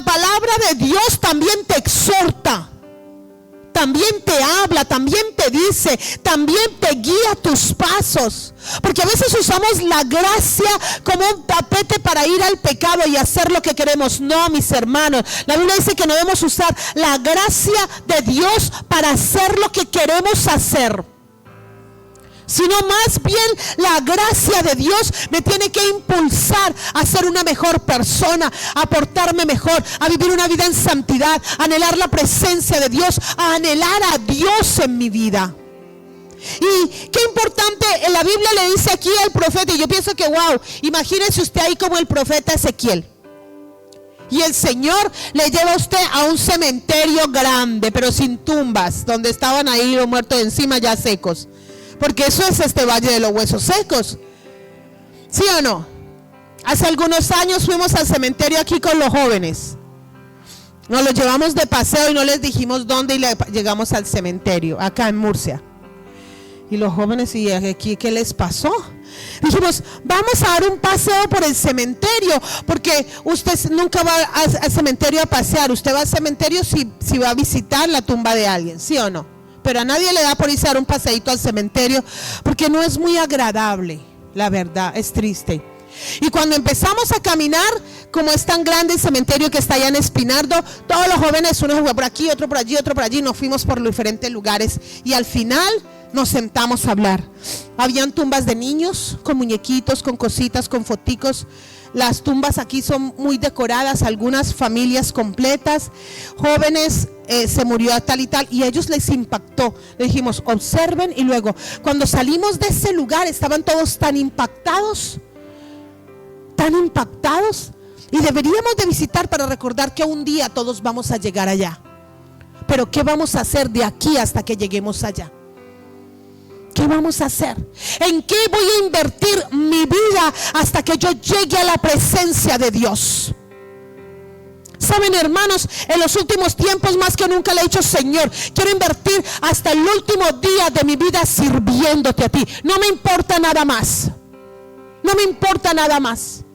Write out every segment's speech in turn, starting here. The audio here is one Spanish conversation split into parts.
palabra de Dios también te exhorta, también te habla, también te dice, también te guía tus pasos. Porque a veces usamos la gracia como un tapete para ir al pecado y hacer lo que queremos. No, mis hermanos, la Biblia dice que no debemos usar la gracia de Dios para hacer lo que queremos hacer, sino más bien la gracia de Dios me tiene que impulsar a ser una mejor persona, a portarme mejor, a vivir una vida en santidad, a anhelar la presencia de Dios, a anhelar a Dios en mi vida. Y qué importante, en la Biblia le dice aquí al profeta, y yo pienso que wow, imagínese usted ahí como el profeta Ezequiel, y el Señor le lleva a usted a un cementerio grande, pero sin tumbas, donde estaban ahí los muertos encima ya secos. Porque eso es este valle de los huesos secos. ¿Sí o no? Hace algunos años fuimos al cementerio aquí con los jóvenes. Nos los llevamos de paseo y no les dijimos dónde y llegamos al cementerio, acá en Murcia. Y los jóvenes, ¿y aquí qué les pasó? Dijimos, vamos a dar un paseo por el cementerio, porque usted nunca va al cementerio a pasear. Usted va al cementerio si va a visitar la tumba de alguien, ¿sí o no? Pero a nadie le da por irse a dar un paseíto al cementerio, porque no es muy agradable, la verdad, es triste. Y cuando empezamos a caminar, como es tan grande el cementerio que está allá en Espinardo, todos los jóvenes, uno fue por aquí, otro por allí, otro por allí, nos fuimos por los diferentes lugares y al final nos sentamos a hablar. Habían tumbas de niños, con muñequitos, con cositas, con foticos. Las tumbas aquí son muy decoradas, algunas familias completas, jóvenes, se murió a tal y tal, y a ellos les impactó. Le dijimos, observen, y luego cuando salimos de ese lugar estaban todos tan impactados, y deberíamos de visitar para recordar que un día todos vamos a llegar allá. Pero ¿qué vamos a hacer de aquí hasta que lleguemos allá? ¿Qué vamos a hacer? ¿En qué voy a invertir mi vida hasta que yo llegue a la presencia de Dios? Saben, hermanos, en los últimos tiempos más que nunca le he dicho, Señor, quiero invertir hasta el último día de mi vida sirviéndote a ti. No me importa nada más. No me importa nada más.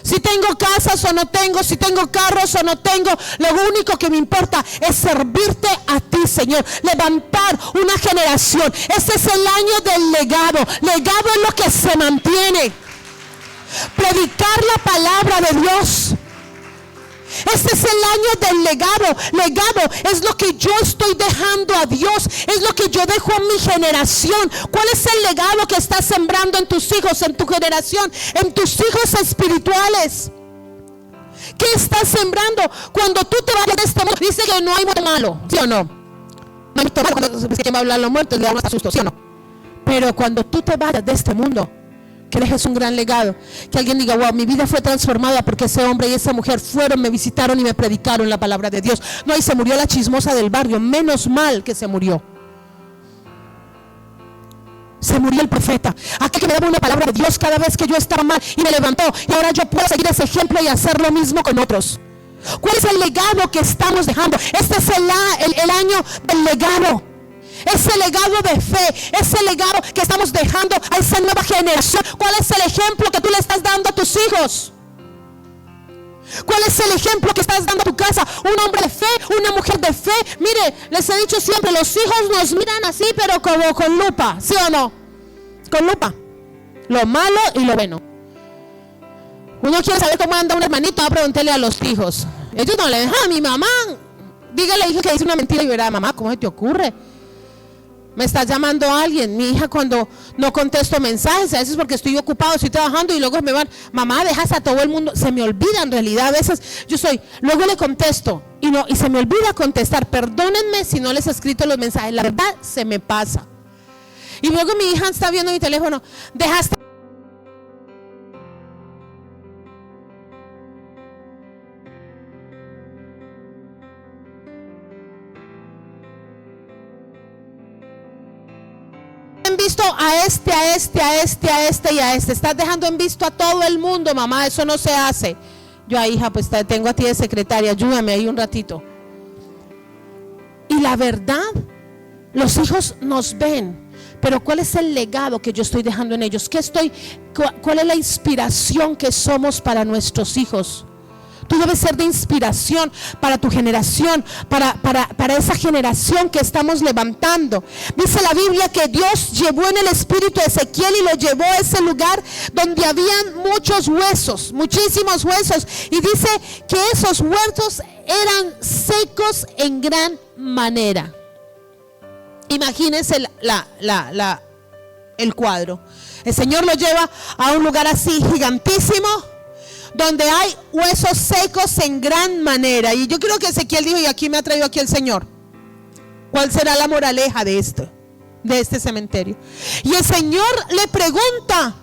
Si tengo casas o no tengo, si tengo carros o no tengo, lo único que me importa es servirte a ti, Señor. Levantar una generación. Este es el año del legado. Legado es lo que se mantiene. Predicar la palabra de Dios. Este es el año del legado. Legado es lo que yo estoy dejando a Dios, es lo que yo dejo a mi generación. ¿Cuál es el legado que estás sembrando en tus hijos, en tu generación, en tus hijos espirituales? ¿Qué estás sembrando? Cuando tú te vayas de este mundo, dice que no hay muerto malo, ¿sí o no? No hay muerto malo. Cuando se va a hablar los muertos, le da un susto, ¿sí o no? Pero cuando tú te vayas de este mundo, que dejes un gran legado, que alguien diga, wow, mi vida fue transformada porque ese hombre y esa mujer fueron, me visitaron y me predicaron la palabra de Dios. No, y se murió la chismosa del barrio, menos mal que se murió. Se murió el profeta, aquel que me daba una palabra de Dios cada vez que yo estaba mal y me levantó, y ahora yo puedo seguir ese ejemplo y hacer lo mismo con otros. ¿Cuál es el legado que estamos dejando? Este es el año del legado. Ese legado de fe, ese legado que estamos dejando a esa nueva generación. ¿Cuál es el ejemplo que tú le estás dando a tus hijos? ¿Cuál es el ejemplo que estás dando a tu casa? Un hombre de fe, una mujer de fe. Mire, les he dicho siempre, los hijos nos miran así, pero como con lupa, ¿sí o no? Con lupa. Lo malo y lo bueno. Uno quiere saber cómo anda un hermanito, va a preguntarle a los hijos. Ellos no le dejan a mi mamá. Dígale, hijo, que dice una mentira y verá, mamá, ¿cómo se te ocurre? Me está llamando alguien, mi hija, cuando no contesto mensajes, a veces porque estoy ocupado, estoy trabajando y luego me van, mamá, dejas a todo el mundo, se me olvida en realidad, a veces luego le contesto y se me olvida contestar, perdónenme si no les he escrito los mensajes, la verdad se me pasa. Y luego mi hija está viendo mi teléfono, dejaste. Visto a este y a este. Estás dejando en visto a todo el mundo, mamá, eso no se hace. Yo, hija, pues te tengo a ti de secretaria, ayúdame ahí un ratito. Y la verdad, los hijos nos ven, pero ¿cuál es el legado que yo estoy dejando en ellos? ¿Cuál es la inspiración que somos para nuestros hijos? Tú debes ser de inspiración para tu generación, para esa generación que estamos levantando. Dice la Biblia que Dios llevó en el espíritu a Ezequiel y lo llevó a ese lugar donde habían muchos huesos, muchísimos huesos. Y dice que esos huesos eran secos en gran manera. Imagínense el cuadro. El Señor lo lleva a un lugar así gigantísimo, donde hay huesos secos en gran manera. Y yo creo que Ezequiel dijo, y aquí me ha traído aquí el Señor. ¿Cuál será la moraleja de esto? De este cementerio. Y el Señor le pregunta,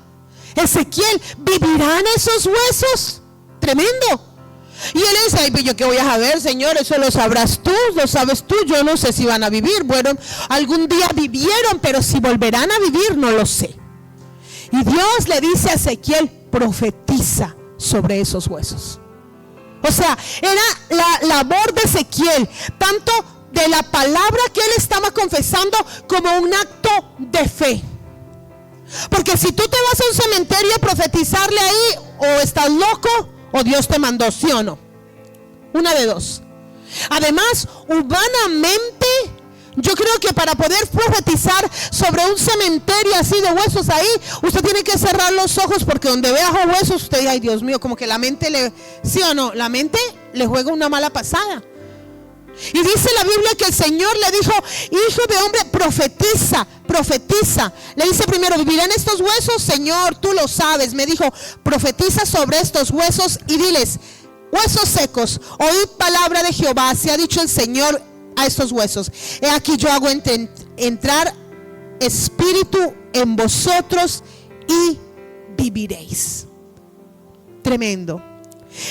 Ezequiel, ¿vivirán esos huesos? Tremendo. Y él dice, ay, pues yo qué voy a saber, Señor, eso lo sabrás tú, lo sabes tú, yo no sé si van a vivir. Bueno, algún día vivieron, pero si volverán a vivir, no lo sé. Y Dios le dice a Ezequiel, profetiza sobre esos huesos. O sea, era la labor de Ezequiel, tanto de la palabra que él estaba confesando como un acto de fe. Porque si tú te vas a un cementerio a profetizarle ahí, o estás loco o Dios te mandó, ¿sí o no? Una de dos. Además, humanamente, yo creo que para poder profetizar sobre un cementerio así de huesos ahí, usted tiene que cerrar los ojos, porque donde vea huesos, usted dice, ay Dios mío, como que la mente le, ¿sí o no? La mente le juega una mala pasada. Y dice la Biblia que el Señor le dijo, hijo de hombre, profetiza, profetiza. Le dice primero, ¿vivirán estos huesos? Señor, tú lo sabes. Me dijo, profetiza sobre estos huesos y diles, huesos secos, oíd palabra de Jehová. Así ha dicho el Señor a estos huesos. He aquí yo hago entrar espíritu en vosotros y viviréis. Tremendo.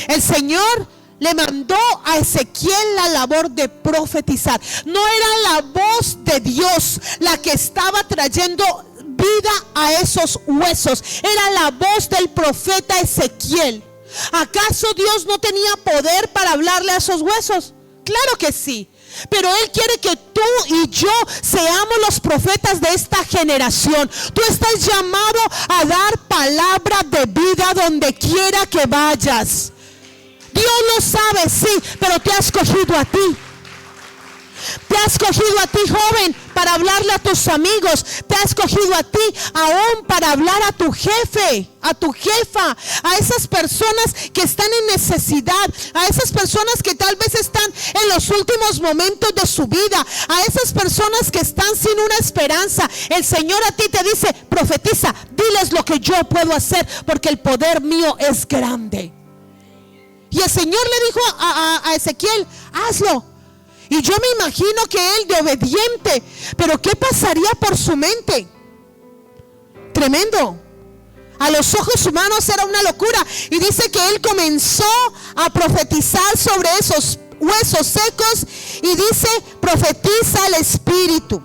El Señor le mandó a Ezequiel la labor de profetizar. No era la voz de Dios la que estaba trayendo vida a esos huesos, era la voz del profeta Ezequiel. ¿Acaso Dios no tenía poder para hablarle a esos huesos? Claro que sí. Pero Él quiere que tú y yo seamos los profetas de esta generación. Tú estás llamado a dar palabra de vida donde quiera que vayas. Dios lo sabe, sí, pero te ha escogido a ti. Te ha escogido a ti, joven, para hablarle a tus amigos. Te ha escogido a ti aún para hablar a tu jefe, a tu jefa, a esas personas que están en necesidad, a esas personas que tal vez están en los últimos momentos de su vida, a esas personas que están sin una esperanza. El Señor a ti te dice, profetiza, diles lo que yo puedo hacer, porque el poder mío es grande. Y el Señor le dijo a Ezequiel, hazlo. Y yo me imagino que él de obediente, pero ¿qué pasaría por su mente? Tremendo. A los ojos humanos era una locura. Y dice que él comenzó a profetizar sobre esos huesos secos. Y dice, profetiza el Espíritu.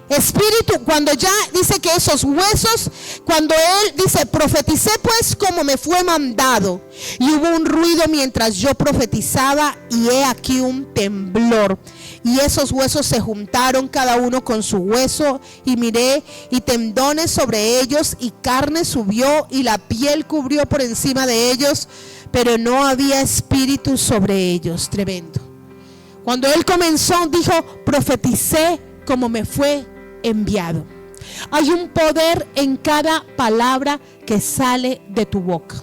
Espíritu, cuando ya dice que esos huesos, cuando él dice, profeticé pues como me fue mandado, y hubo un ruido mientras yo profetizaba, y he aquí un temblor, y esos huesos se juntaron cada uno con su hueso, y miré, y tendones sobre ellos, y carne subió, y la piel cubrió por encima de ellos, pero no había espíritu sobre ellos. Tremendo. Cuando él comenzó, dijo, profeticé como me fue enviado. Hay un poder en cada palabra que sale de tu boca.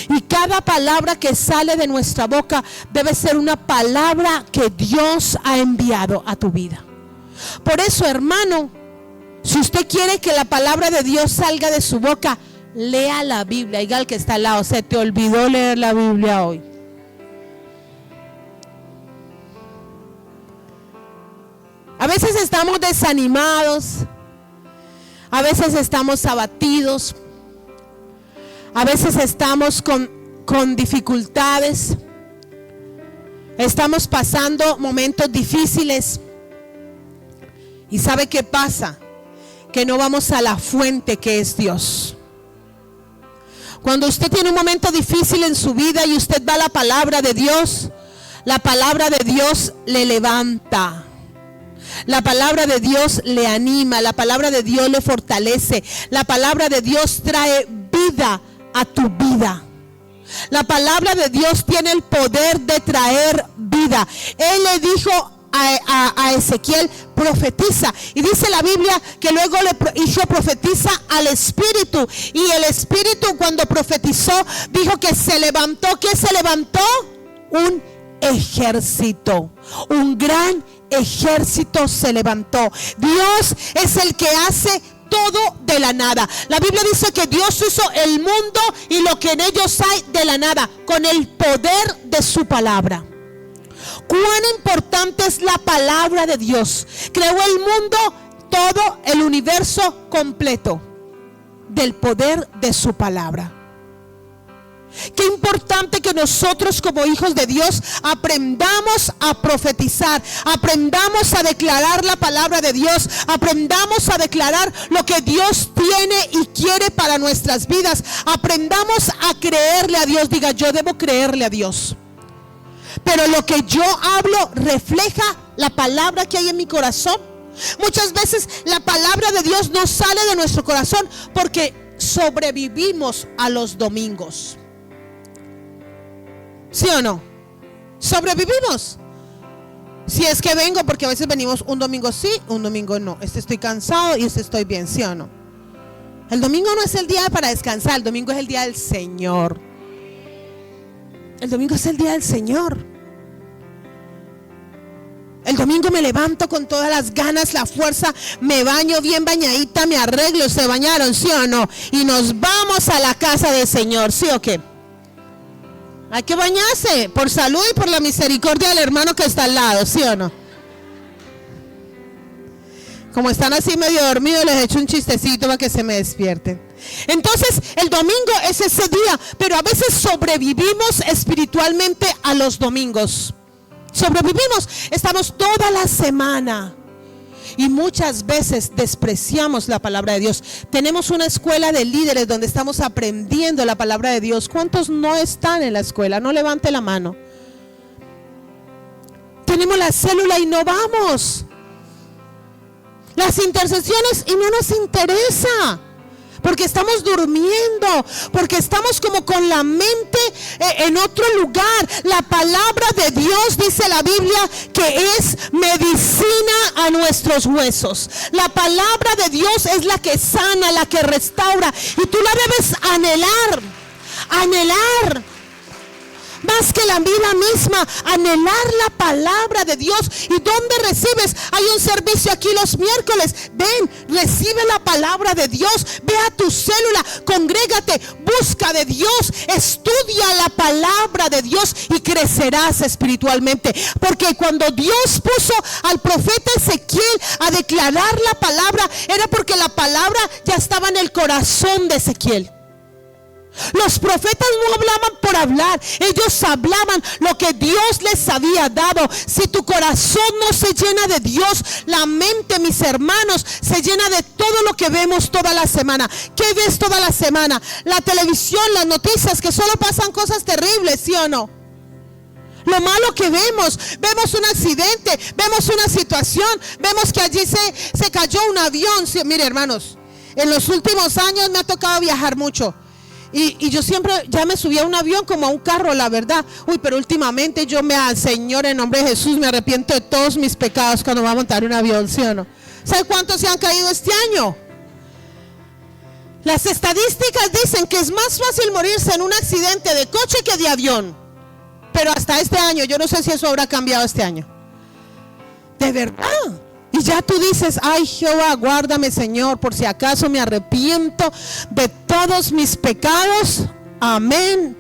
Y cada palabra que sale de nuestra boca debe ser una palabra que Dios ha enviado a tu vida. Por eso, hermano, si usted quiere que la palabra de Dios salga de su boca, lea la Biblia. Diga al que está al lado, se te olvidó leer la Biblia hoy. A veces estamos desanimados, a veces estamos abatidos, a veces estamos con dificultades, estamos pasando momentos difíciles. ¿Y sabe qué pasa? Que no vamos a la fuente que es Dios. Cuando usted tiene un momento difícil en su vida y usted va a la palabra de Dios, la palabra de Dios le levanta. La palabra de Dios le anima, la palabra de Dios le fortalece, la palabra de Dios trae vida a tu vida. La palabra de Dios tiene el poder de traer vida. Él le dijo a Ezequiel, profetiza, y dice la Biblia que luego le hizo profetiza al espíritu, y el espíritu cuando profetizó dijo que se levantó. ¿Qué se levantó? Un ejército, un gran ejército se levantó. Dios es el que hace todo de la nada. La Biblia dice que Dios hizo el mundo y lo que en ellos hay de la nada, con el poder de su palabra. Cuán importante es la palabra de Dios. Creó el mundo, todo el universo completo, del poder de su palabra. Qué importante que nosotros como hijos de Dios aprendamos a profetizar, aprendamos a declarar la palabra de Dios, aprendamos a declarar lo que Dios tiene y quiere para nuestras vidas. Aprendamos a creerle a Dios. Diga, yo debo creerle a Dios. Pero lo que yo hablo refleja la palabra que hay en mi corazón. Muchas veces la palabra de Dios no sale de nuestro corazón porque sobrevivimos a los domingos. ¿Sí o no? Sobrevivimos. Si es que vengo, porque a veces venimos un domingo sí, un domingo no. Estoy cansado y estoy bien, ¿sí o no? El domingo no es el día para descansar, el domingo es el día del Señor. El domingo es el día del Señor. El domingo me levanto con todas las ganas, la fuerza, me baño bien bañadita, me arreglo. ¿Se bañaron, sí o no? Y nos vamos a la casa del Señor, ¿sí o qué? Hay que bañarse por salud y por la misericordia del hermano que está al lado, ¿sí o no? Como están así medio dormidos, les echo un chistecito para que se me despierten. Entonces el domingo es ese día, pero a veces sobrevivimos espiritualmente a los domingos. Sobrevivimos, estamos toda la semana y muchas veces despreciamos la palabra de Dios. Tenemos una escuela de líderes donde estamos aprendiendo la palabra de Dios. ¿Cuántos no están en la escuela? No levante la mano. Tenemos la célula y no vamos. Las intercesiones y no nos interesa. Porque estamos durmiendo, porque estamos como con la mente en otro lugar. La palabra de Dios, dice la Biblia, que es medicina a nuestros huesos. La palabra de Dios es la que sana, la que restaura. Y tú la debes anhelar, anhelar. Más que la vida misma, anhelar la palabra de Dios. ¿Y dónde recibes? Hay un servicio aquí los miércoles. Ven, recibe la palabra de Dios. Ve a tu célula, congrégate, busca de Dios, estudia la palabra de Dios y crecerás espiritualmente. Porque cuando Dios puso al profeta Ezequiel a declarar la palabra, era porque la palabra ya estaba en el corazón de Ezequiel. Los profetas no hablaban por hablar, ellos hablaban lo que Dios les había dado. Si tu corazón no se llena de Dios, la mente, mis hermanos, se llena de todo lo que vemos toda la semana. ¿Qué ves toda la semana? La televisión, las noticias, que solo pasan cosas terribles, ¿sí o no? Lo malo que vemos un accidente, vemos una situación, vemos que allí se cayó un avión. Sí, mire, hermanos, en los últimos años me ha tocado viajar mucho. Y yo siempre ya me subí a un avión como a un carro, la verdad. Pero últimamente Señor, en nombre de Jesús, me arrepiento de todos mis pecados cuando voy a montar un avión, ¿sí o no? ¿Sabe cuántos se han caído este año? Las estadísticas dicen que es más fácil morirse en un accidente de coche que de avión. Pero hasta este año, yo no sé si eso habrá cambiado este año. De verdad. Y ya tú dices, ay Jehová, guárdame Señor, por si acaso me arrepiento de todos mis pecados. Amén.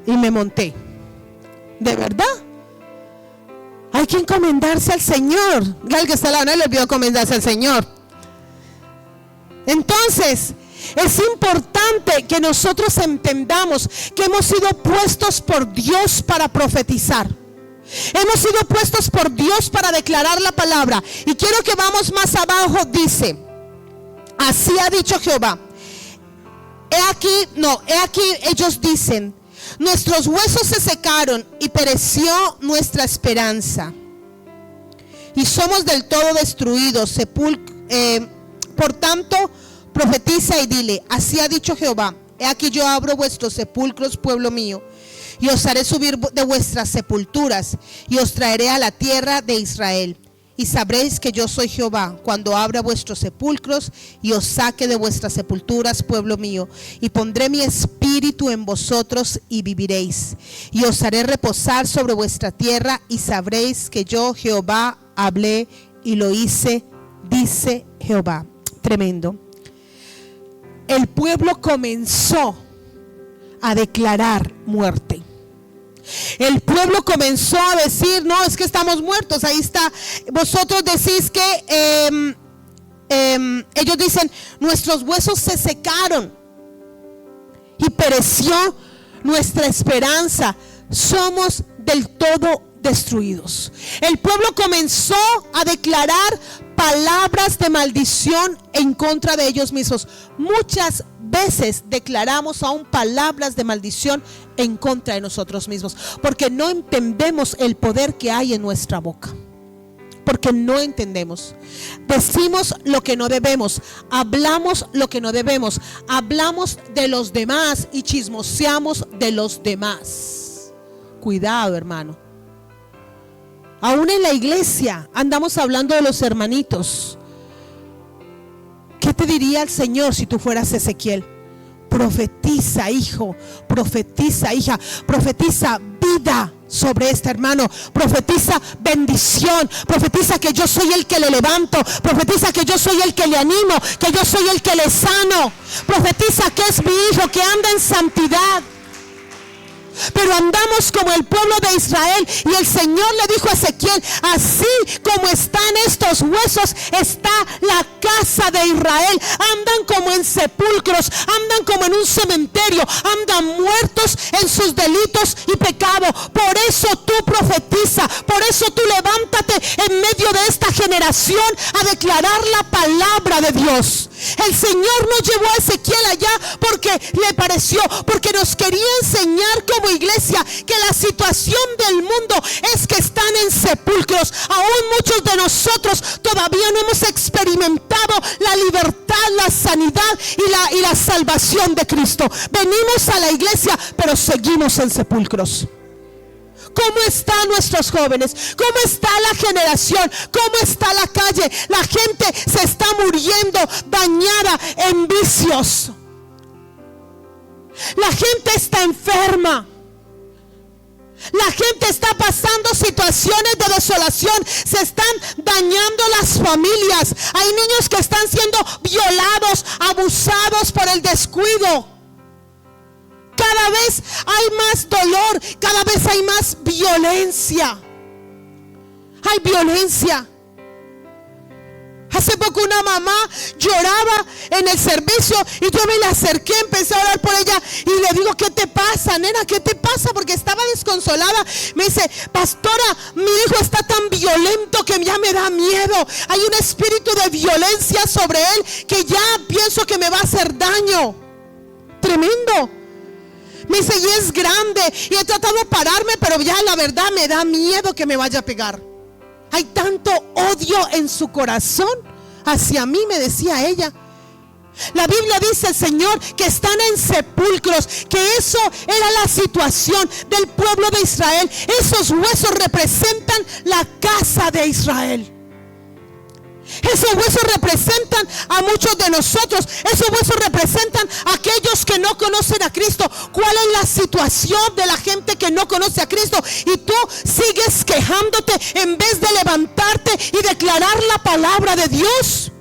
Y me monté. ¿De verdad? Hay que encomendarse al Señor. El que está al lado no le olvidó encomendarse al Señor. Entonces, es importante que nosotros entendamos que hemos sido puestos por Dios para profetizar. Hemos sido puestos por Dios para declarar la palabra. Y quiero que vamos más abajo. Dice, así ha dicho Jehová. He aquí ellos dicen, nuestros huesos se secaron y pereció nuestra esperanza. Y somos del todo destruidos. Por tanto, profetiza y dile, así ha dicho Jehová. He aquí yo abro vuestros sepulcros, pueblo mío, y os haré subir de vuestras sepulturas y os traeré a la tierra de Israel. Y sabréis que yo soy Jehová cuando abra vuestros sepulcros y os saque de vuestras sepulturas, pueblo mío. Y pondré mi espíritu en vosotros y viviréis. Y os haré reposar sobre vuestra tierra y sabréis que yo Jehová hablé y lo hice, dice Jehová. Tremendo. El pueblo comenzó a declarar muerte. El pueblo comenzó a decir, no, es que estamos muertos, ahí está. Vosotros decís que ellos dicen, nuestros huesos se secaron y pereció nuestra esperanza, somos del todo destruidos. El pueblo comenzó a declarar palabras de maldición en contra de ellos mismos. Muchas veces declaramos aún palabras de maldición en contra de nosotros mismos, porque no entendemos el poder que hay en nuestra boca. Porque no entendemos. Decimos lo que no debemos, hablamos lo que no debemos, hablamos de los demás y chismoseamos de los demás. Cuidado, hermano. Aún en la iglesia andamos hablando de los hermanitos. ¿Qué te diría el Señor si tú fueras Ezequiel? Profetiza, hijo, profetiza, hija, profetiza vida sobre este hermano, profetiza bendición, profetiza que yo soy el que le levanto, profetiza que yo soy el que le animo, que yo soy el que le sano, profetiza que es mi hijo, que anda en santidad. Pero andamos como el pueblo de Israel, y el Señor le dijo a Ezequiel, así como están estos huesos, está la casa de Israel. Andan como en sepulcros, andan como en un cementerio, andan muertos en sus delitos y pecado. Por eso tú profetiza, por eso tú levántate en medio de esta generación a declarar la palabra de Dios. El Señor no llevó a Ezequiel allá porque le pareció, porque nos quería enseñar como iglesia que la situación del mundo es que están en sepulcros. Aún muchos de nosotros todavía no hemos experimentado la libertad, la sanidad y la salvación de Cristo. Venimos a la iglesia, pero seguimos en sepulcros. ¿Cómo están nuestros jóvenes? ¿Cómo está la generación? ¿Cómo está la calle? La gente se está muriendo dañada en vicios. La gente está enferma. La gente está pasando situaciones de desolación. Se están dañando las familias. Hay niños que están siendo violados, abusados por el descuido. Cada vez hay más dolor, cada vez hay más violencia. Hay violencia. Hace poco una mamá lloraba en el servicio y yo me le acerqué, empecé a orar por ella y le digo, ¿qué te pasa, nena? ¿Qué te pasa? Porque estaba desconsolada. Me dice, pastora, mi hijo está tan violento que ya me da miedo. Hay un espíritu de violencia sobre él que ya pienso que me va a hacer daño. Tremendo. Me dice, y es grande y he tratado de pararme, pero ya la verdad me da miedo que me vaya a pegar. Hay tanto odio en su corazón hacia mí, me decía ella. La Biblia dice el Señor que están en sepulcros, que eso era la situación del pueblo de Israel. Esos huesos representan la casa de Israel. Esos huesos representan a muchos de nosotros. Esos huesos representan a aquellos que no conocen a Cristo. ¿Cuál es la situación de la gente que no conoce a Cristo? Y tú sigues quejándote en vez de levantarte y declarar la palabra de Dios.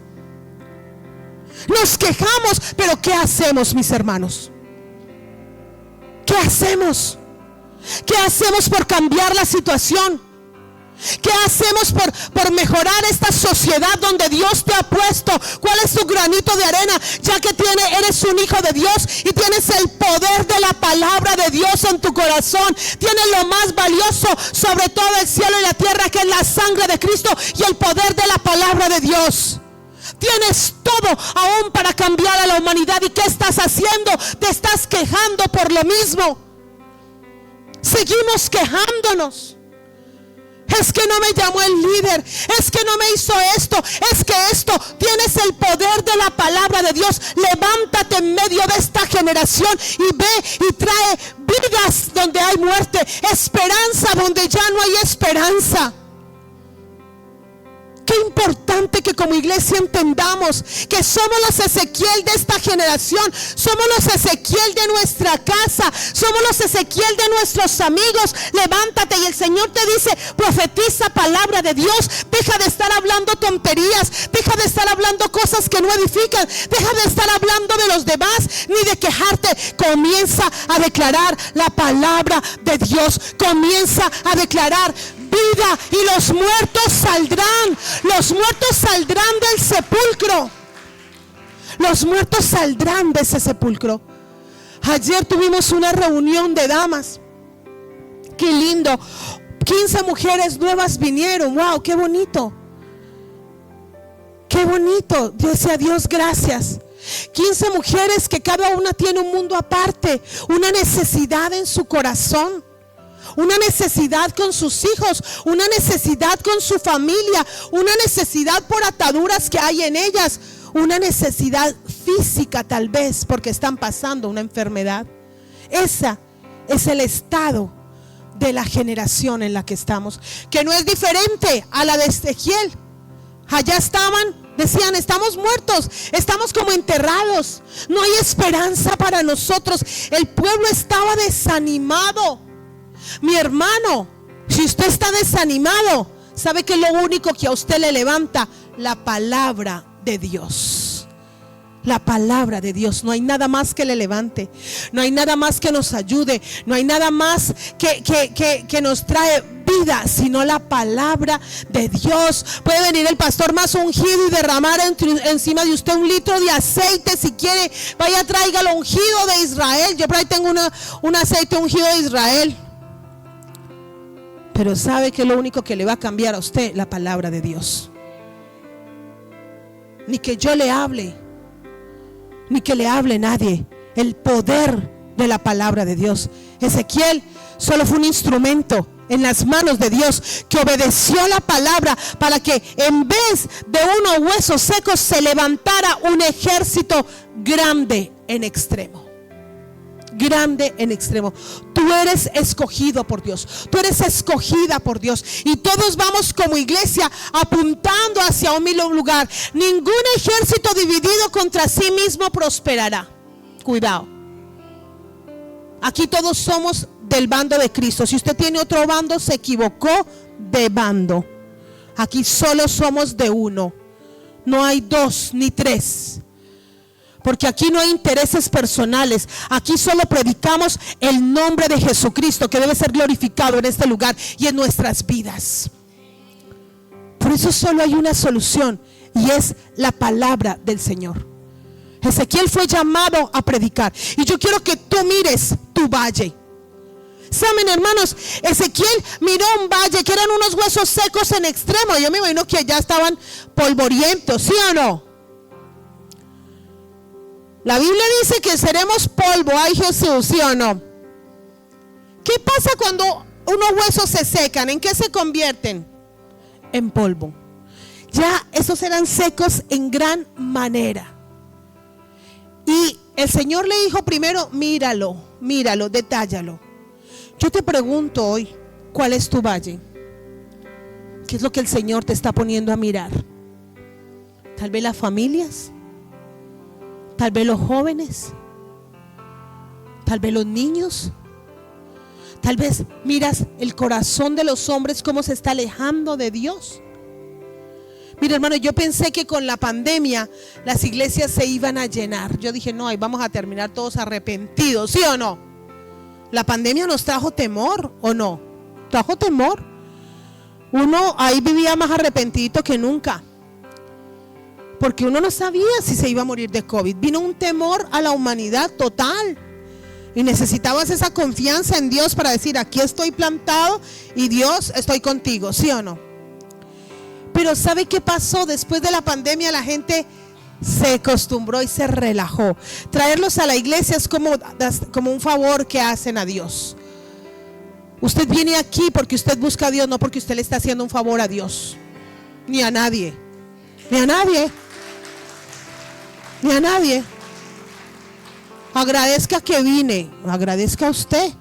Nos quejamos, pero ¿qué hacemos, mis hermanos? ¿Qué hacemos? ¿Qué hacemos por cambiar la situación? ¿Qué hacemos por mejorar esta sociedad donde Dios te ha puesto? ¿Cuál es tu granito de arena? Ya que eres un hijo de Dios y tienes el poder de la palabra de Dios en tu corazón. Tienes lo más valioso sobre todo el cielo y la tierra, que es la sangre de Cristo y el poder de la palabra de Dios. Tienes todo aún para cambiar a la humanidad. ¿Y qué estás haciendo? Te estás quejando por lo mismo. Seguimos quejándonos. Es que no me llamó el líder, es que no me hizo esto, es que esto. Tienes el poder de la palabra de Dios. Levántate en medio de esta generación y ve y trae vidas donde hay muerte, esperanza donde ya no hay esperanza. Qué importante que como iglesia entendamos que somos los Ezequiel de esta generación, somos los Ezequiel de nuestra casa, somos los Ezequiel de nuestros amigos. Levántate y el Señor te dice: profetiza palabra de Dios. Deja de estar hablando tonterías, deja de estar hablando cosas que no edifican, deja de estar hablando de los demás ni de quejarte. Comienza a declarar la palabra de Dios, comienza a declarar vida y los muertos saldrán. Los muertos saldrán del sepulcro. Los muertos saldrán de ese sepulcro. Ayer tuvimos una reunión de damas. Qué lindo. 15 mujeres nuevas vinieron. Wow, qué bonito. Qué bonito. Yo decía: Dios, gracias. 15 mujeres que cada una tiene un mundo aparte, una necesidad en su corazón, una necesidad con sus hijos, una necesidad con su familia, una necesidad por ataduras que hay en ellas, una necesidad física tal vez porque están pasando una enfermedad. Esa es el estado de la generación en la que estamos, que no es diferente a la de Ezequiel. Allá estaban, decían: estamos muertos, estamos como enterrados, no hay esperanza para nosotros. El pueblo estaba desanimado. Mi hermano, si usted está desanimado, ¿sabe que es lo único que a usted le levanta? La palabra de Dios. La palabra de Dios. No hay nada más que le levante, no hay nada más que nos ayude, no hay nada más que nos trae vida, sino la palabra de Dios. Puede venir el pastor más ungido y derramar encima de usted 1 litro de aceite. Si quiere, vaya, tráigalo ungido de Israel. Yo por ahí tengo un aceite ungido de Israel. Pero sabe que lo único que le va a cambiar a usted, la palabra de Dios. Ni que yo le hable, ni que le hable nadie. El poder de la palabra de Dios. Ezequiel solo fue un instrumento en las manos de Dios que obedeció la palabra para que en vez de unos huesos secos se levantara un ejército grande en extremo. Grande en extremo. Tú eres escogido por Dios, tú eres escogida por Dios, y todos vamos como iglesia apuntando hacia un mismo lugar. Ningún ejército dividido contra sí mismo prosperará. Cuidado. Aquí todos somos del bando de Cristo. Si usted tiene otro bando, se equivocó de bando. Aquí solo somos de uno. No hay 2 ni 3. Porque aquí no hay intereses personales. Aquí solo predicamos el nombre de Jesucristo, que debe ser glorificado en este lugar y en nuestras vidas. Por eso solo hay una solución, y es la palabra del Señor. Ezequiel fue llamado a predicar, y yo quiero que tú mires tu valle. Saben, hermanos, Ezequiel miró un valle que eran unos huesos secos en extremo. Yo me imagino que ya estaban polvorientos, ¿sí o no? La Biblia dice que seremos polvo. Ay, Jesús, ¿sí o no? ¿Qué pasa cuando unos huesos se secan? ¿En qué se convierten? En polvo. Ya esos eran secos en gran manera. Y el Señor le dijo primero: míralo, detállalo. Yo te pregunto hoy, ¿cuál es tu valle? ¿Qué es lo que el Señor te está poniendo a mirar? Tal vez las familias, tal vez los jóvenes, tal vez los niños. Tal vez miras el corazón de los hombres, cómo se está alejando de Dios. Mira, hermano, yo pensé que con la pandemia las iglesias se iban a llenar. Yo dije: no, ahí vamos a terminar todos arrepentidos, ¿sí o no? La pandemia nos trajo temor, ¿o no? Trajo temor. Uno ahí vivía más arrepentido que nunca, porque uno no sabía si se iba a morir de COVID. Vino un temor a la humanidad total, y necesitabas esa confianza en Dios para decir: aquí estoy plantado y Dios, estoy contigo, ¿sí o no? Pero ¿sabe qué pasó? Después de la pandemia la gente se acostumbró y se relajó. Traerlos a la iglesia es como un favor que hacen a Dios. Usted viene aquí porque usted busca a Dios, no porque usted le está haciendo un favor a Dios, ni a nadie, ni a nadie, ni a nadie. Agradezca que vine, agradezca a usted,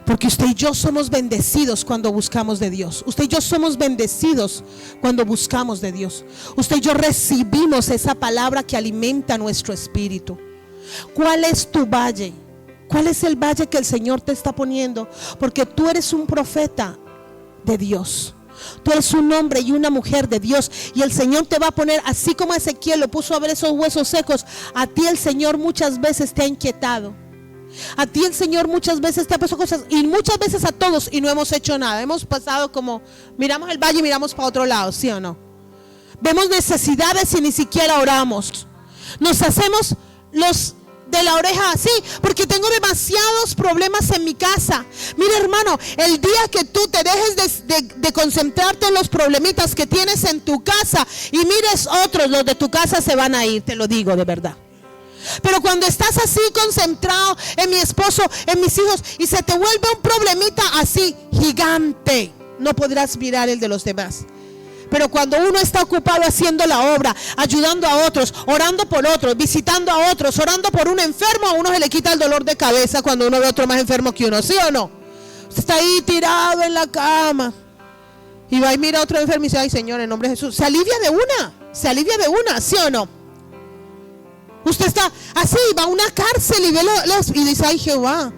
porque usted y yo somos bendecidos cuando buscamos de Dios. Usted y yo somos bendecidos cuando buscamos de Dios. Usted y yo recibimos esa palabra que alimenta nuestro espíritu. ¿Cuál es tu valle? ¿Cuál es el valle que el Señor te está poniendo? Porque tú eres un profeta de Dios. Tú eres un hombre y una mujer de Dios, y el Señor te va a poner, así como Ezequiel lo puso a ver esos huesos secos. A ti el Señor muchas veces te ha inquietado. A ti el Señor muchas veces te ha puesto cosas, y muchas veces a todos, y no hemos hecho nada. Hemos pasado como, miramos el valle y miramos para otro lado, ¿sí o no? Vemos necesidades y ni siquiera oramos. Nos hacemos los de la oreja así, porque tengo demasiados problemas en mi casa. Mira, hermano, el día que tú te dejes de concentrarte en los problemitas que tienes en tu casa y mires otros, los de tu casa se van a ir, te lo digo de verdad. Pero cuando estás así concentrado en mi esposo, en mis hijos, y se te vuelve un problemita así gigante, no podrás mirar el de los demás. Pero cuando uno está ocupado haciendo la obra, ayudando a otros, orando por otros, visitando a otros, orando por un enfermo, a uno se le quita el dolor de cabeza cuando uno ve a otro más enfermo que uno, ¿sí o no? Usted está ahí tirado en la cama y va y mira a otro enfermo y dice: ay, Señor, en nombre de Jesús. Se alivia de una, ¿sí o no? Usted está así, va a una cárcel y ve y dice: ay, Jehová,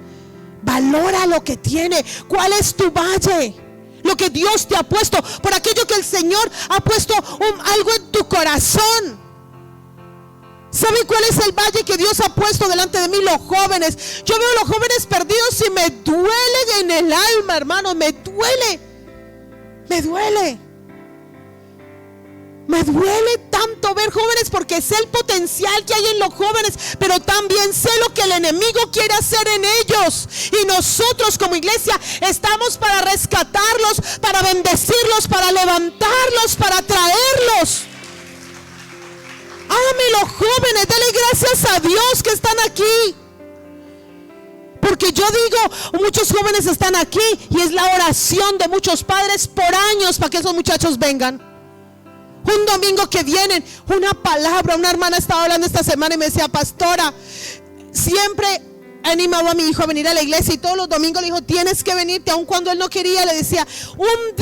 valora lo que tiene. ¿Cuál es tu valle? Lo que Dios te ha puesto, por aquello que el Señor ha puesto algo en tu corazón. ¿Sabe cuál es el valle que Dios ha puesto delante de mí? Los jóvenes. Yo veo a los jóvenes perdidos y me duele en el alma, hermano. Me duele. Me duele tanto ver jóvenes, porque sé el potencial que hay en los jóvenes, pero también sé lo que el enemigo quiere hacer en ellos. Y nosotros como iglesia estamos para rescatarlos, para bendecirlos, para levantarlos, para traerlos. Ame los jóvenes, dale gracias a Dios que están aquí. Porque yo digo, muchos jóvenes están aquí y es la oración de muchos padres por años para que esos muchachos vengan. Un domingo que vienen, una palabra. Una hermana estaba hablando esta semana y me decía: pastora, siempre he animado a mi hijo a venir a la iglesia, y todos los domingos le dijo: tienes que venirte, aun cuando él no quería. Le decía: un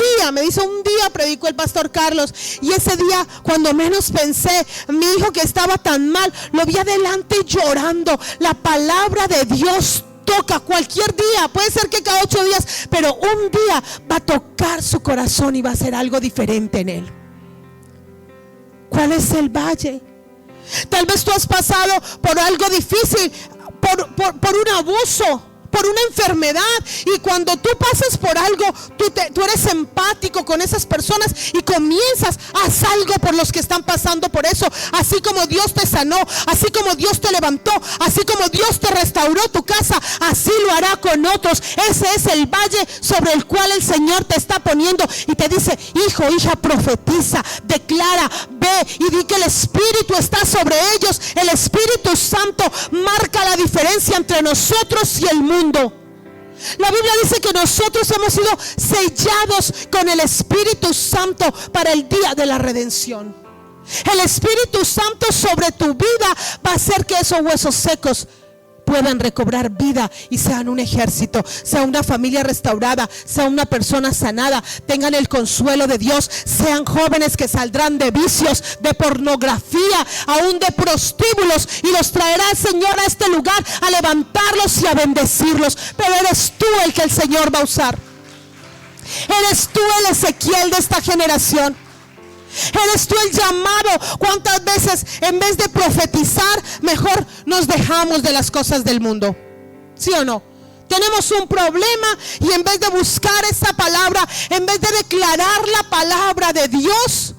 día predicó el pastor Carlos, y ese día, cuando menos pensé, mi hijo que estaba tan mal, lo vi adelante llorando. La palabra de Dios toca cualquier día, puede ser que cada 8 días, pero un día va a tocar su corazón y va a hacer algo diferente en él. ¿Cuál es el valle? Tal vez tú has pasado por algo difícil, por un abuso, por una enfermedad, y cuando tú pasas por algo, tú eres empático con esas personas y comienzas a hacer algo por los que están pasando por eso. Así como Dios te sanó, así como Dios te levantó, así como Dios te restauró tu casa, así lo hará con otros. Ese es el valle sobre el cual el Señor te está poniendo y te dice: hijo, hija, profetiza, declara, ve y di que el Espíritu está sobre ellos. El Espíritu Santo marca la diferencia entre nosotros y el mundo. La Biblia dice que nosotros hemos sido sellados con el Espíritu Santo para el día de la redención. El Espíritu Santo sobre tu vida va a hacer que esos huesos secos puedan recobrar vida y sean un ejército, sea una familia restaurada, sea una persona sanada, tengan el consuelo de Dios, sean jóvenes que saldrán de vicios, de pornografía, aún de prostíbulos, y los traerá el Señor a este lugar a levantarlos y a bendecirlos. Pero eres tú el que el Señor va a usar. Eres tú el Ezequiel de esta generación. Eres tú el llamado. ¿Cuántas veces en vez de profetizar, mejor nos dejamos de las cosas del mundo? ¿Sí o no? Tenemos un problema y en vez de buscar esa palabra, en vez de declarar la palabra de Dios,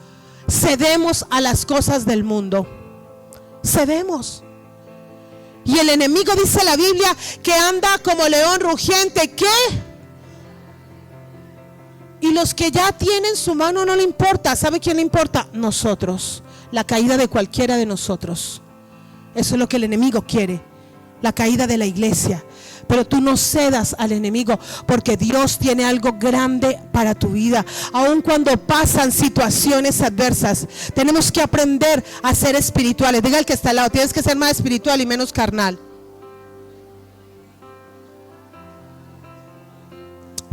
cedemos a las cosas del mundo. Cedemos. Y el enemigo, dice la Biblia, que anda como león rugiente. ¿Qué? Y los que ya tienen su mano no le importa. ¿Sabe quién le importa? Nosotros. La caída de cualquiera de nosotros. Eso es lo que el enemigo quiere. la caída de la iglesia. Pero tú no cedas al enemigo, porque Dios tiene algo grande para tu vida. Aun cuando pasan situaciones adversas, tenemos que aprender a ser espirituales. Diga el que está al lado, tienes que ser más espiritual y menos carnal.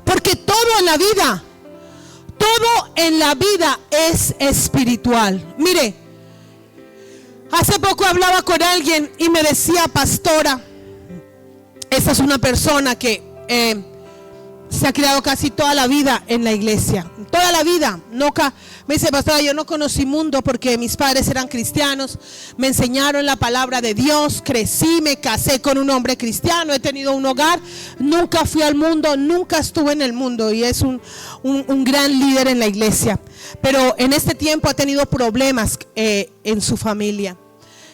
Porque todo en la vida es espiritual. Mire, hace poco hablaba con alguien y me decía: pastora, esta es una persona que se ha criado casi toda la vida en la iglesia, toda la vida. Nunca, me dice: pastora, yo no conocí mundo porque mis padres eran cristianos, me enseñaron la palabra de Dios, crecí, me casé con un hombre cristiano, he tenido un hogar, nunca fui al mundo, nunca estuve en el mundo, y es un gran líder en la iglesia. Pero en este tiempo ha tenido problemas en su familia,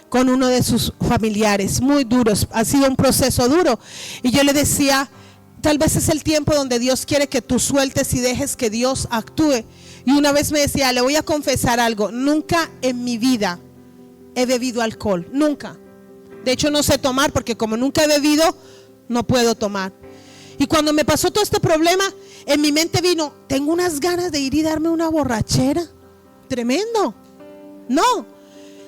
con uno de sus familiares, muy duros. Ha sido un proceso duro. Y yo le decía: tal vez es el tiempo donde Dios quiere que tú sueltes y dejes que Dios actúe. Y una vez me decía: le voy a confesar algo, nunca en mi vida he bebido alcohol, nunca. De hecho no sé tomar, porque como nunca he bebido, no puedo tomar. Y cuando me pasó todo este problema, en mi mente vino: tengo unas ganas de ir y darme una borrachera. Tremendo. No.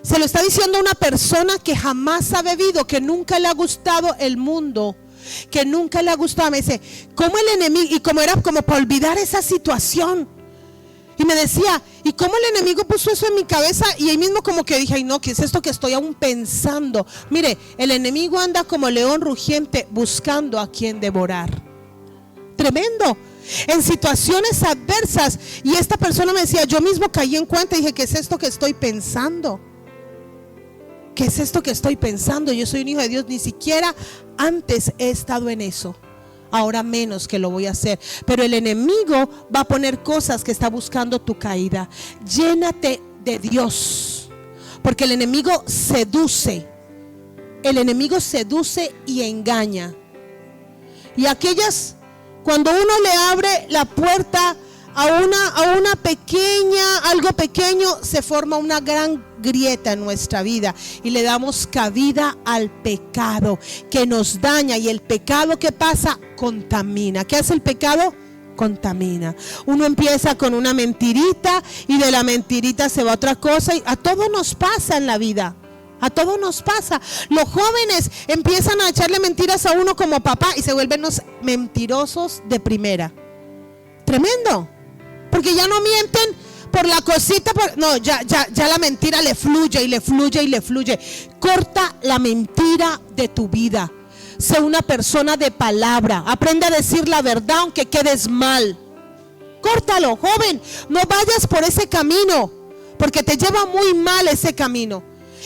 Se lo está diciendo una persona que jamás ha bebido, que nunca le ha gustado el mundo, que nunca le ha gustado. Me dice: ¿cómo el enemigo? Y como era como para olvidar esa situación. Y me decía: ¿y cómo el enemigo puso eso en mi cabeza? Y ahí mismo como que dije: ay no, ¿qué es esto que estoy aún pensando? Mire, el enemigo anda como león rugiente buscando a quien devorar. Tremendo. En situaciones adversas. Y esta persona me decía: yo mismo caí en cuenta y dije: ¿qué es esto que estoy pensando? ¿Qué es esto que estoy pensando? Yo soy un hijo de Dios, ni siquiera antes he estado en eso. Ahora menos que lo voy a hacer. Pero el enemigo va a poner cosas que está buscando tu caída. Llénate de Dios, porque el enemigo seduce. El enemigo seduce y engaña. Y aquellas, cuando uno le abre la puerta a una pequeña, algo pequeño, se forma una gran grieta en nuestra vida y le damos cabida al pecado que nos daña. Y el pecado, ¿qué pasa? Contamina. ¿Qué hace el pecado? Contamina. Uno empieza con una mentirita y de la mentirita se va a otra cosa, y a todos nos pasa en la vida. A todos nos pasa. Los jóvenes empiezan a echarle mentiras a uno como papá y se vuelven los mentirosos de primera. Tremendo. Porque ya no mienten por la cosita, no, ya la mentira le fluye y le fluye y le fluye. Corta la mentira de tu vida. Sé una persona de palabra. Aprende a decir la verdad aunque quedes mal. Córtalo, joven. No vayas por ese camino, porque te lleva muy mal ese camino.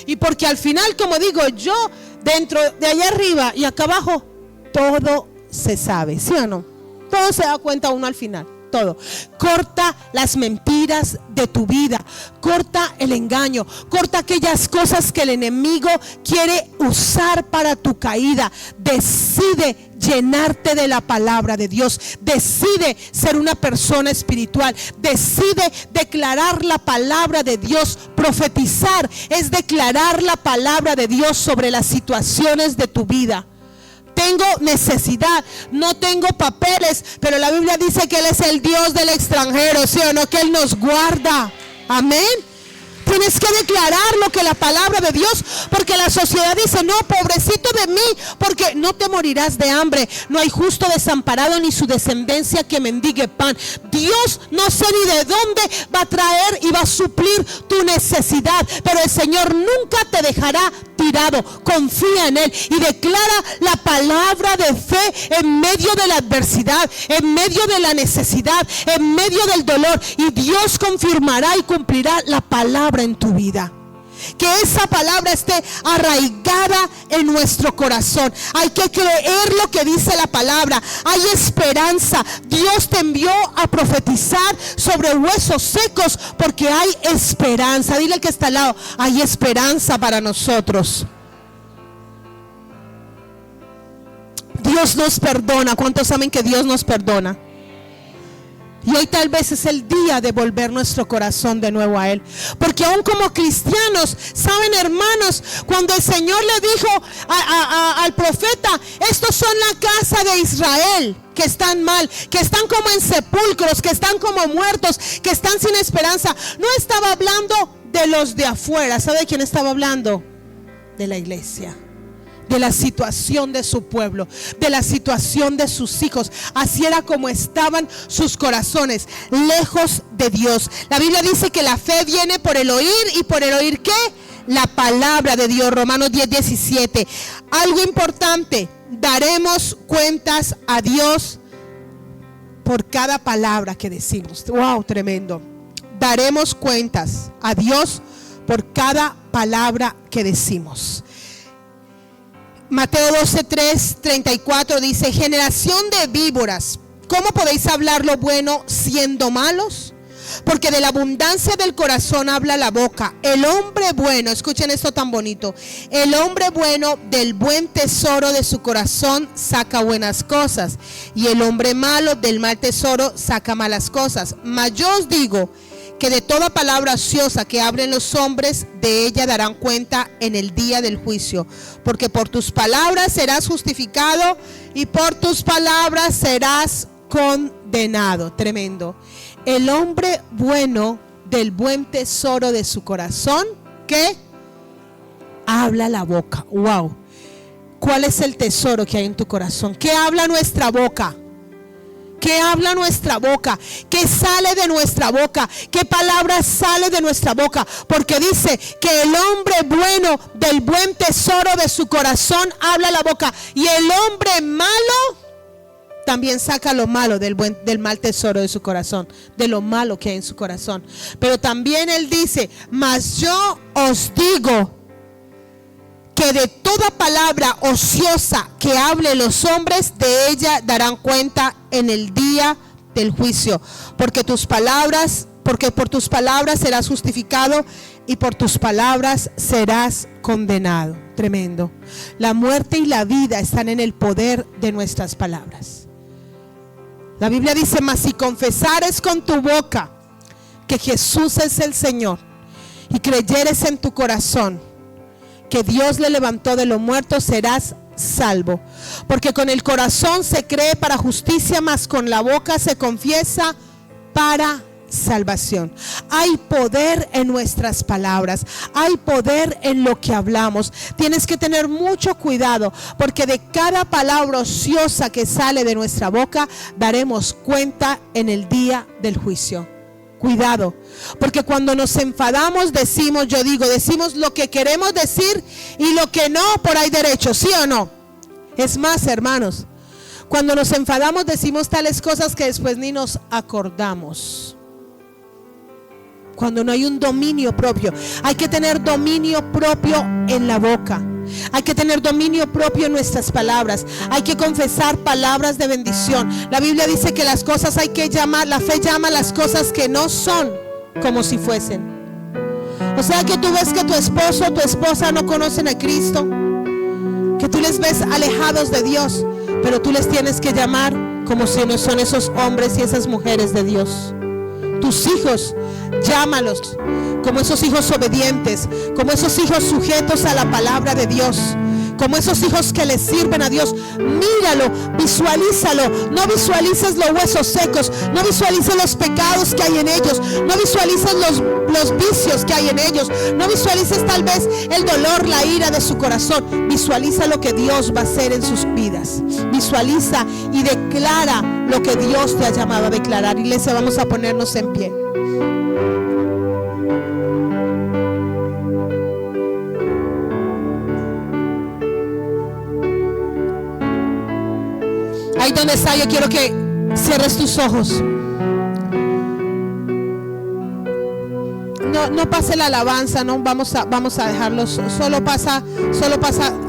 Y porque al final, como digo yo, dentro de allá arriba y acá abajo, todo se sabe, ¿sí o no? Todo se da cuenta uno al final. Todo. Corta las mentiras de tu vida, corta el engaño, corta aquellas cosas que el enemigo quiere usar para tu caída. Decide llenarte de la palabra de Dios, decide ser una persona espiritual, decide declarar la palabra de Dios. Profetizar es declarar la palabra de Dios sobre las situaciones de tu vida. Tengo necesidad, no tengo papeles, pero la Biblia dice que Él es el Dios del extranjero, ¿sí o no? Que Él nos guarda. Amén. Tienes que declarar lo que la palabra de Dios, porque la sociedad dice: no, pobrecito de mí, porque no te morirás de hambre. No hay justo desamparado ni su descendencia que mendigue pan. Dios no sé ni de dónde va a traer y va a suplir tu necesidad, pero el Señor nunca te dejará tirado. Confía en Él y declara la palabra de fe en medio de la adversidad, en medio de la necesidad, en medio del dolor, y Dios confirmará y cumplirá la palabra en tu vida. Que esa palabra esté arraigada en nuestro corazón. Hay que creer lo que dice la palabra. Hay esperanza. Dios te envió a profetizar sobre huesos secos, porque hay esperanza. Dile al que está al lado: hay esperanza para nosotros. Dios nos perdona. ¿Cuántos saben que Dios nos perdona? Y hoy tal vez es el día de volver nuestro corazón de nuevo a Él. Porque aún como cristianos, saben, hermanos, cuando el Señor le dijo al profeta: estos son la casa de Israel, que están mal, que están como en sepulcros, que están como muertos, que están sin esperanza. No estaba hablando de los de afuera. ¿Sabe de quién estaba hablando? De la iglesia, de la situación de su pueblo, de la situación de sus hijos. Así era como estaban sus corazones, lejos de Dios. La Biblia dice que la fe viene por el oír, y por el oír ¿qué? La palabra de Dios. Romanos 10:17. Algo importante: daremos cuentas a Dios por cada palabra que decimos. Wow, tremendo. Daremos cuentas a Dios por cada palabra que decimos. Mateo 12:34 dice: generación de víboras, ¿cómo podéis hablar lo bueno siendo malos? Porque de la abundancia del corazón habla la boca. El hombre bueno, escuchen esto tan bonito, el hombre bueno del buen tesoro de su corazón saca buenas cosas, y el hombre malo del mal tesoro saca malas cosas. Mas yo os digo que de toda palabra ociosa que hablen los hombres, de ella darán cuenta en el día del juicio. Porque por tus palabras serás justificado, y por tus palabras serás condenado. Tremendo. El hombre bueno del buen tesoro de su corazón, ¿qué? Habla la boca. Wow. ¿Cuál es el tesoro que hay en tu corazón? ¿Qué habla nuestra boca? ¿Qué habla nuestra boca? ¿Qué sale de nuestra boca? ¿Qué palabra sale de nuestra boca? Porque dice que el hombre bueno del buen tesoro de su corazón habla la boca, y el hombre malo también saca lo malo del mal tesoro de su corazón, de lo malo que hay en su corazón. Pero también él dice: mas yo os digo que de toda palabra ociosa que hablen los hombres, de ella darán cuenta en el día del juicio. Porque por tus palabras serás justificado, y por tus palabras serás condenado. Tremendo. La muerte y la vida están en el poder de nuestras palabras. La Biblia dice: mas si confesares con tu boca que Jesús es el Señor, y creyeres en tu corazón que Dios le levantó de los muertos, serás salvo. Porque con el corazón se cree para justicia, mas con la boca se confiesa para salvación. Hay poder en nuestras palabras, hay poder en lo que hablamos. Tienes que tener mucho cuidado, porque de cada palabra ociosa que sale de nuestra boca daremos cuenta en el día del juicio. Cuidado, porque cuando nos enfadamos decimos lo que queremos decir, y lo que no por ahí derecho, ¿sí o no? Es más, hermanos, cuando nos enfadamos decimos tales cosas que después ni nos acordamos. Cuando no hay un dominio propio. Hay que tener dominio propio en la boca. Hay que tener dominio propio en nuestras palabras. Hay que confesar palabras de bendición. La Biblia dice que las cosas hay que llamar, la fe llama las cosas que no son como si fuesen. O sea que tú ves que tu esposo o tu esposa no conocen a Cristo, que tú les ves alejados de Dios, pero tú les tienes que llamar como si no son esos hombres y esas mujeres de Dios. Tus hijos, llámalos como esos hijos obedientes, como esos hijos sujetos a la palabra de Dios, como esos hijos que le sirven a Dios. Míralo, visualízalo. No visualices los huesos secos, no visualices los pecados que hay en ellos, no visualices los vicios que hay en ellos, no visualices tal vez el dolor, la ira de su corazón. Visualiza lo que Dios va a hacer en sus vidas. Visualiza y declara lo que Dios te ha llamado a declarar. Iglesia, vamos a ponernos en pie. Ahí donde está, yo quiero que cierres tus ojos. No pase la alabanza, no vamos a dejarlos. Solo pasa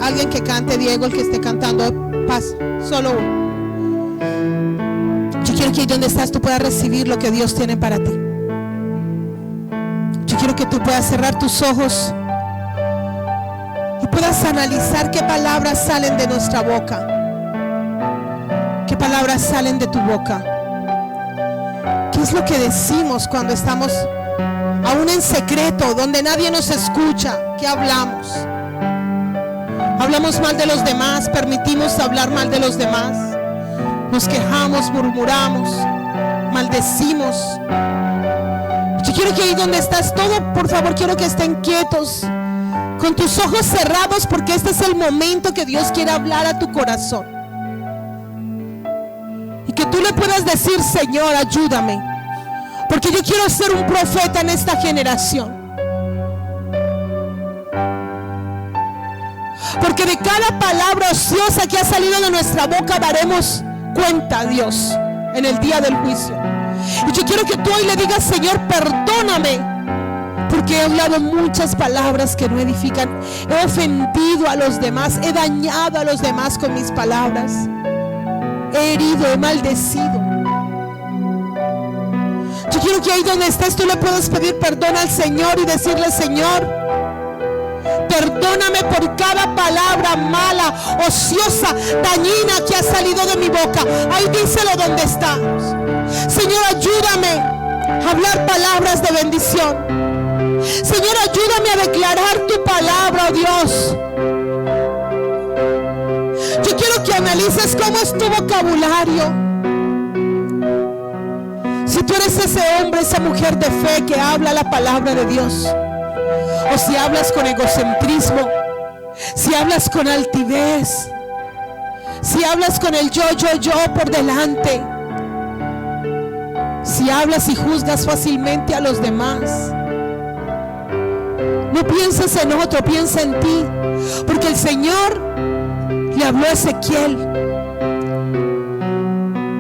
alguien que cante. Diego, el que esté cantando, pasa, solo uno. Yo quiero que ahí donde estás tú puedas recibir lo que Dios tiene para ti. Yo quiero que tú puedas cerrar tus ojos y puedas analizar qué palabras salen de nuestra boca. ¿Qué palabras salen de tu boca? ¿Qué es lo que decimos cuando estamos aún en secreto, donde nadie nos escucha? ¿Qué hablamos? Hablamos mal de los demás, permitimos hablar mal de los demás, nos quejamos, murmuramos, maldecimos. Yo quiero que ahí donde estás, todo, por favor, quiero que estén quietos, con tus ojos cerrados, porque este es el momento que Dios quiere hablar a tu corazón. Y que tú le puedas decir: Señor, ayúdame, porque yo quiero ser un profeta en esta generación. Porque de cada palabra ociosa que ha salido de nuestra boca daremos cuenta a Dios en el día del juicio. Y yo quiero que tú hoy le digas: Señor, perdóname, porque he hablado muchas palabras que no edifican. He ofendido a los demás, he dañado a los demás con mis palabras, he herido, he maldecido. Yo quiero que ahí donde estés tú le puedas pedir perdón al Señor y decirle: Señor, perdóname por cada palabra mala, ociosa, dañina que ha salido de mi boca. Ahí díselo donde está. Señor, ayúdame a hablar palabras de bendición. Señor, ayúdame a declarar tu palabra, oh Dios. Yo quiero que analices cómo es tu vocabulario. Si tú eres ese hombre, esa mujer de fe que habla la palabra de Dios, o si hablas con egocentrismo, si hablas con altivez, si hablas con el yo por delante, si hablas y juzgas fácilmente a los demás, no pienses en otro, piensa en ti, porque el Señor le habló a Ezequiel,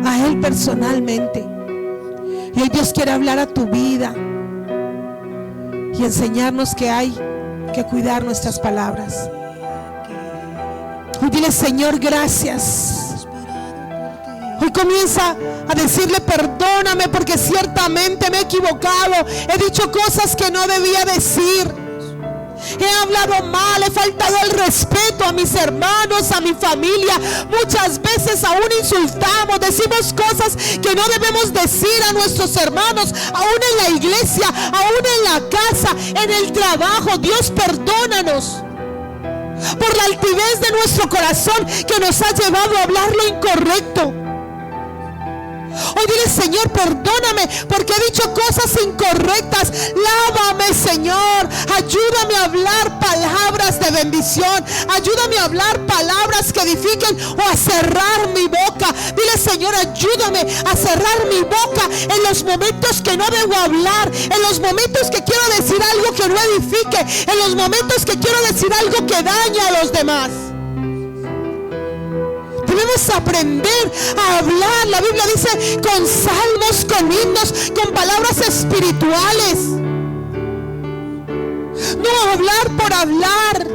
a él personalmente, y hoy Dios quiere hablar a tu vida y enseñarnos que hay que cuidar nuestras palabras. Hoy dile: Señor, gracias. Hoy comienza a decirle: perdóname, porque ciertamente me he equivocado, he dicho cosas que no debía decir, he hablado mal, he faltado el respeto a mis hermanos, a mi familia. Muchas veces aún insultamos, decimos cosas que no debemos decir a nuestros hermanos, aún en la iglesia, aún en la casa, en el trabajo. Dios, perdónanos por la altivez de nuestro corazón que nos ha llevado a hablar lo incorrecto. Hoy dile: Señor, perdóname porque he dicho cosas incorrectas. Lávame, Señor. Ayúdame a hablar palabras de bendición. Ayúdame a hablar palabras que edifiquen, o a cerrar mi boca. Dile: Señor, ayúdame a cerrar mi boca en los momentos que no debo hablar, en los momentos que quiero decir algo que no edifique, en los momentos que quiero decir algo que daña a los demás. Debemos aprender a hablar. La Biblia dice: con salmos, con himnos, con palabras espirituales. No hablar por hablar.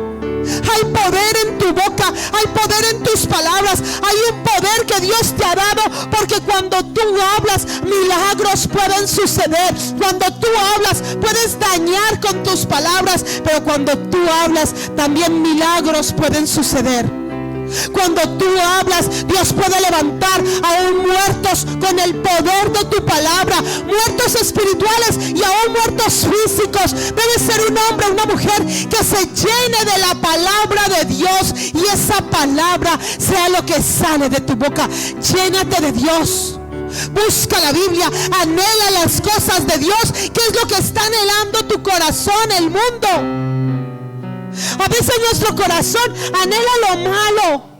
Hay poder en tu boca, hay poder en tus palabras, hay un poder que Dios te ha dado, porque cuando tú hablas, milagros pueden suceder. Cuando tú hablas, puedes dañar con tus palabras, pero cuando tú hablas, también milagros pueden suceder. Cuando tú hablas, Dios puede levantar aún muertos con el poder de tu palabra, muertos espirituales y aún muertos físicos. Debe ser un hombre, una mujer que se llene de la palabra de Dios, y esa palabra sea lo que sale de tu boca. Llénate de Dios. Busca la Biblia, anhela las cosas de Dios. ¿Qué es lo que está anhelando tu corazón, el mundo? A veces nuestro corazón anhela lo malo.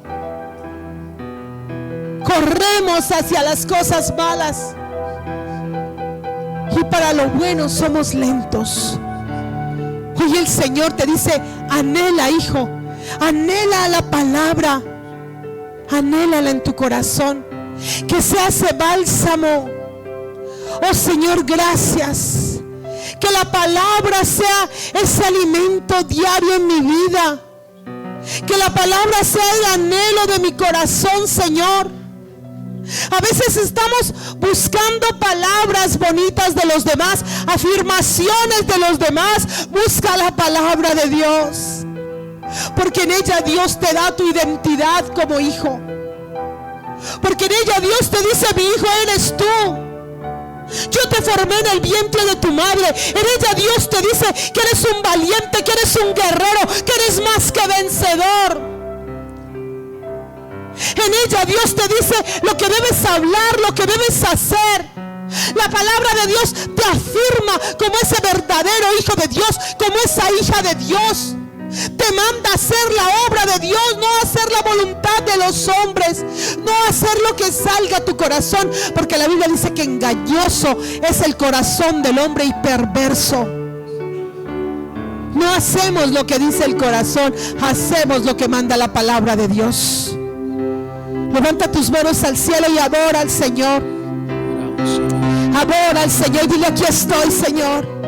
Corremos hacia las cosas malas, y para lo bueno somos lentos. Hoy el Señor te dice: anhela, hijo, anhela la palabra, anhélala en tu corazón, que sea ese bálsamo. Oh Señor, gracias. Que la palabra sea ese alimento diario en mi vida. Que la palabra sea el anhelo de mi corazón, Señor. A veces estamos buscando palabras bonitas de los demás, afirmaciones de los demás. Busca la palabra de Dios, porque en ella Dios te da tu identidad como hijo. Porque en ella Dios te dice: mi hijo eres tú. Yo te formé en el vientre de tu madre. En ella Dios te dice que eres un valiente, que eres un guerrero, que eres más que vencedor. En ella Dios te dice lo que debes hablar, lo que debes hacer. La palabra de Dios te afirma como ese verdadero hijo de Dios, como esa hija de Dios. Te manda a hacer la obra de Dios, no a hacer la voluntad de los hombres, no a hacer lo que salga a tu corazón, porque la Biblia dice que engañoso es el corazón del hombre y perverso. No hacemos lo que dice el corazón, hacemos lo que manda la palabra de Dios. Levanta tus manos al cielo y adora al Señor. Adora al Señor y dile: aquí estoy, Señor.